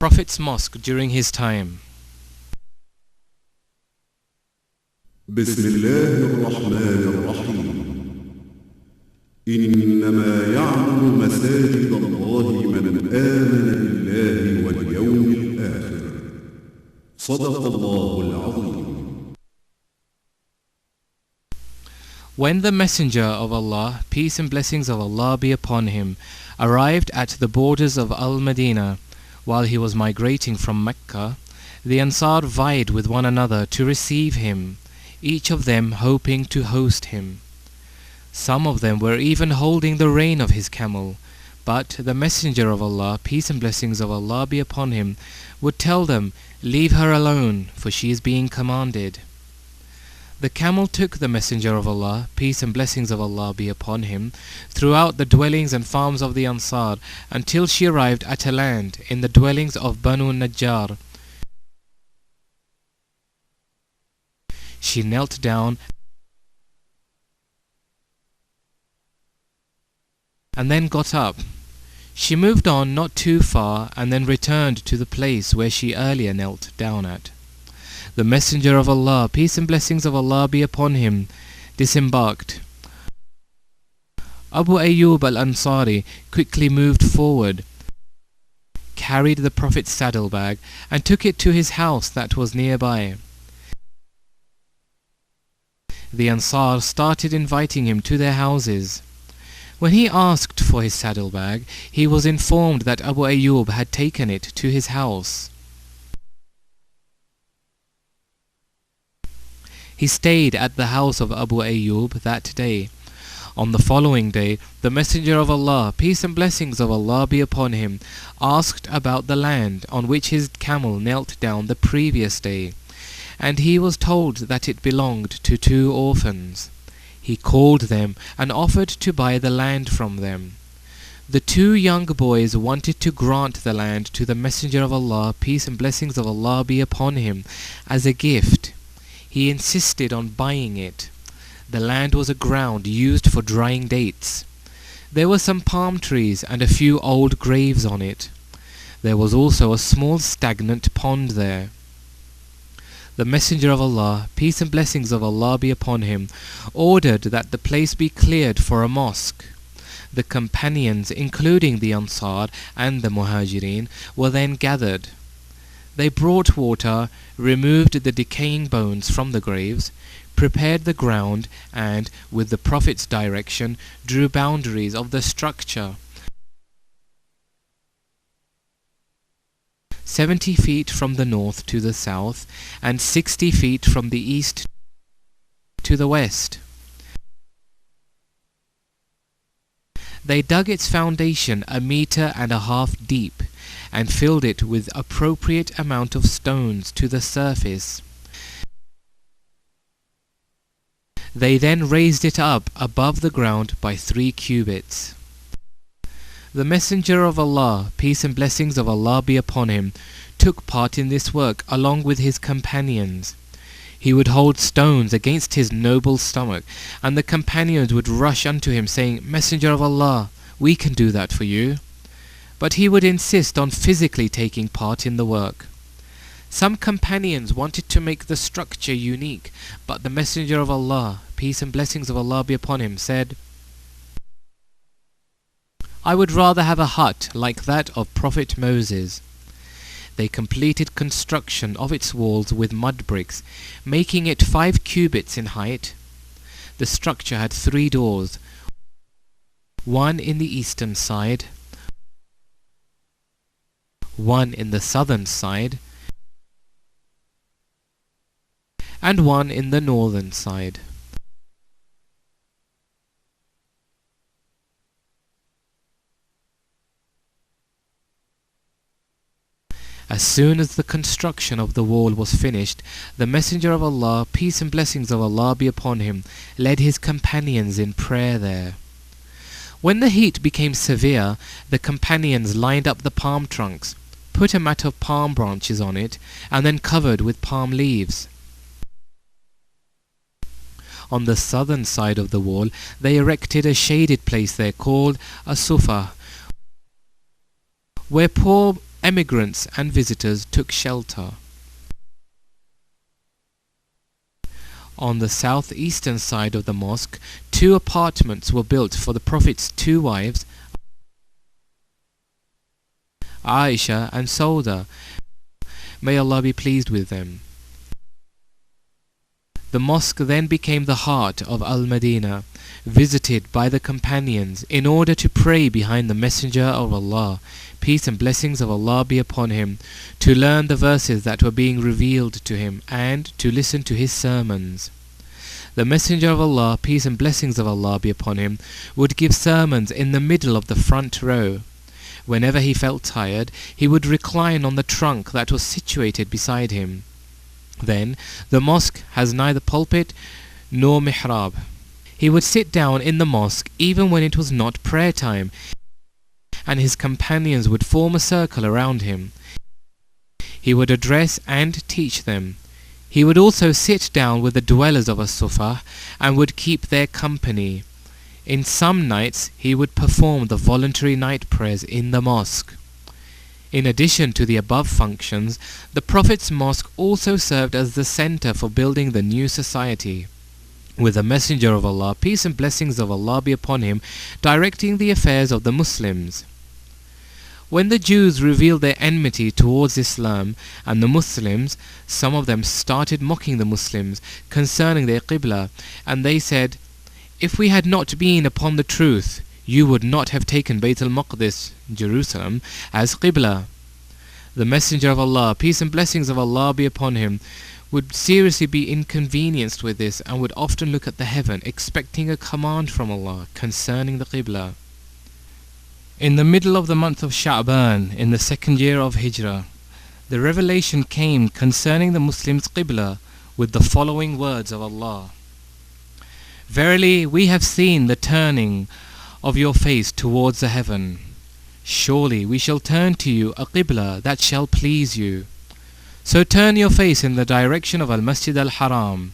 Prophet's mosque during his time. بسم الله الرحمن الرحيم إنما يعمر مساجد الله من آمن بالله واليوم الآخر صدق الله العظيم. When the Messenger of Allah, peace and blessings of Allah be upon him, arrived at the borders of Al-Madinah, while he was migrating from Mecca, the Ansar vied with one another to receive him, each of them hoping to host him. Some of them were even holding the rein of his camel, but the Messenger of Allah, peace and blessings of Allah be upon him, would tell them, "Leave her alone, for she is being commanded." The camel took the Messenger of Allah, peace and blessings of Allah be upon him, throughout the dwellings and farms of the Ansar, until she arrived at a land in the dwellings of Banu Najjar. She knelt down and then got up. She moved on not too far and then returned to the place where she earlier knelt down at. The Messenger of Allah, peace and blessings of Allah be upon him, disembarked. Abu Ayyub al-Ansari quickly moved forward, carried the Prophet's saddlebag, and took it to his house that was nearby. The Ansar started inviting him to their houses. When he asked for his saddlebag, he was informed that Abu Ayyub had taken it to his house. He stayed at the house of Abu Ayyub that day. On the following day, the Messenger of Allah, peace and blessings of Allah be upon him, asked about the land on which his camel knelt down the previous day, and he was told that it belonged to two orphans. He called them and offered to buy the land from them. The two young boys wanted to grant the land to the Messenger of Allah, peace and blessings of Allah be upon him, as a gift. He insisted on buying it. The land was a ground used for drying dates. There were some palm trees and a few old graves on it. There was also a small stagnant pond there. The Messenger of Allah, peace and blessings of Allah be upon him, ordered that the place be cleared for a mosque. The companions, including the Ansar and the Muhajirin, were then gathered. They brought water, removed the decaying bones from the graves, prepared the ground, and, with the Prophet's direction, drew boundaries of the structure. 70 feet from the north to the south, and 60 feet from the east to the west. They dug its foundation 1.5 meters deep, and filled it with appropriate amount of stones to the surface. They then raised it up above the ground by 3 cubits. The Messenger of Allah, peace and blessings of Allah be upon him, took part in this work along with his companions. He would hold stones against his noble stomach, and the companions would rush unto him, saying, "Messenger of Allah, we can do that for you." But he would insist on physically taking part in the work. Some companions wanted to make the structure unique, but the Messenger of Allah, peace and blessings of Allah be upon him, said, "I would rather have a hut like that of Prophet Moses." They completed construction of its walls with mud bricks, making it 5 cubits in height. The structure had 3 doors, one in the eastern side, one in the southern side, and one in the northern side. As soon as the construction of the wall was finished, the Messenger of Allah, peace and blessings of Allah be upon him, led his companions in prayer there. When the heat became severe, the companions lined up the palm trunks, put a mat of palm branches on it, and then covered with palm leaves. On the southern side of the wall, they erected a shaded place there called a sufa, where poor emigrants and visitors took shelter. On the southeastern side of the mosque, 2 apartments were built for the Prophet's 2 wives, Aisha and Sauda. May Allah be pleased with them. The mosque then became the heart of Al-Madinah, visited by the companions in order to pray behind the Messenger of Allah, peace and blessings of Allah be upon him, to learn the verses that were being revealed to him, and to listen to his sermons. The Messenger of Allah, peace and blessings of Allah be upon him, would give sermons in the middle of the front row. Whenever he felt tired, he would recline on the trunk that was situated beside him. Then, the mosque has neither pulpit nor mihrab. He would sit down in the mosque even when it was not prayer time, and his companions would form a circle around him. He would address and teach them. He would also sit down with the dwellers of as-Sufa and would keep their company. In some nights he would perform the voluntary night prayers in the mosque. In addition to the above functions, the Prophet's mosque also served as the center for building the new society, with the Messenger of Allah, peace and blessings of Allah be upon him, directing the affairs of the Muslims. When the Jews revealed their enmity towards Islam and the Muslims, some of them started mocking the Muslims concerning their Qibla, and they said, "If we had not been upon the truth, you would not have taken Bayt al-Maqdis, Jerusalem, as Qibla." The Messenger of Allah, peace and blessings of Allah be upon him, would seriously be inconvenienced with this and would often look at the heaven, expecting a command from Allah concerning the Qibla. In the middle of the month of Sha'ban, in the 2nd year of Hijrah, the revelation came concerning the Muslims' Qibla with the following words of Allah. "Verily, we have seen the turning of your face towards the heaven. Surely we shall turn to you a Qibla that shall please you. So turn your face in the direction of Al-Masjid al-Haram,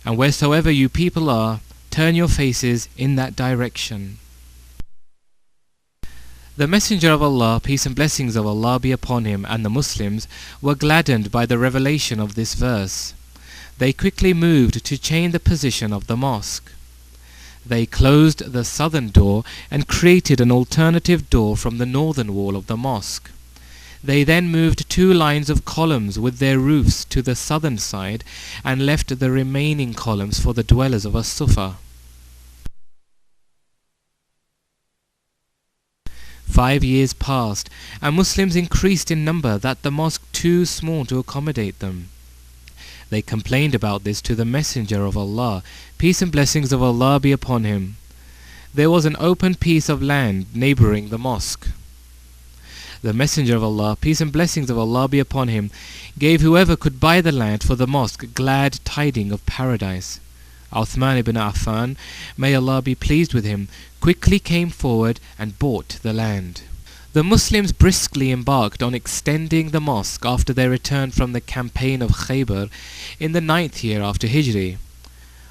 and wheresoever you people are, turn your faces in that direction." The Messenger of Allah, peace and blessings of Allah be upon him, and the Muslims were gladdened by the revelation of this verse. They quickly moved to change the position of the mosque. They closed the southern door and created an alternative door from the northern wall of the mosque. They then moved 2 lines of columns with their roofs to the southern side and left the remaining columns for the dwellers of as-Sufa. 5 years passed, and Muslims increased in number that the mosque too small to accommodate them. They complained about this to the Messenger of Allah, peace and blessings of Allah be upon him. There was an open piece of land neighboring the mosque. The Messenger of Allah, peace and blessings of Allah be upon him, gave whoever could buy the land for the mosque glad tidings of paradise. Uthman ibn Affan, may Allah be pleased with him, quickly came forward and bought the land. The Muslims briskly embarked on extending the mosque after their return from the campaign of Khaybar in the 9th year after Hijri.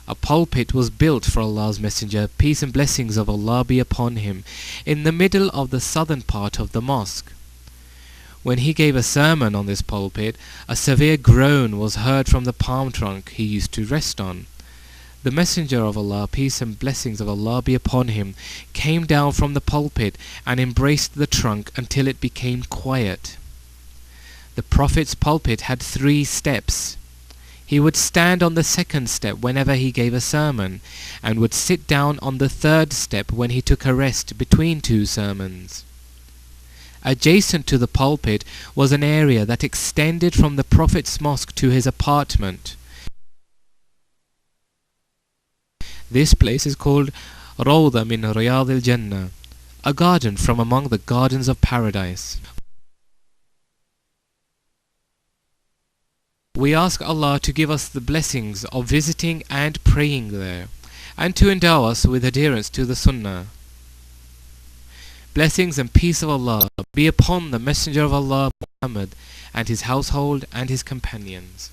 A pulpit was built for Allah's Messenger, peace and blessings of Allah be upon him, in the middle of the southern part of the mosque. When he gave a sermon on this pulpit, a severe groan was heard from the palm trunk he used to rest on. The Messenger of Allah, peace and blessings of Allah be upon him, came down from the pulpit and embraced the trunk until it became quiet. The Prophet's pulpit had 3 steps. He would stand on the 2nd step whenever he gave a sermon, and would sit down on the 3rd step when he took a rest between 2 sermons. Adjacent to the pulpit was an area that extended from the Prophet's mosque to his apartment. This place is called Rawda min Riyad al-Jannah, a garden from among the gardens of paradise. We ask Allah to give us the blessings of visiting and praying there, and to endow us with adherence to the Sunnah. Blessings and peace of Allah be upon the Messenger of Allah Muhammad and his household and his companions.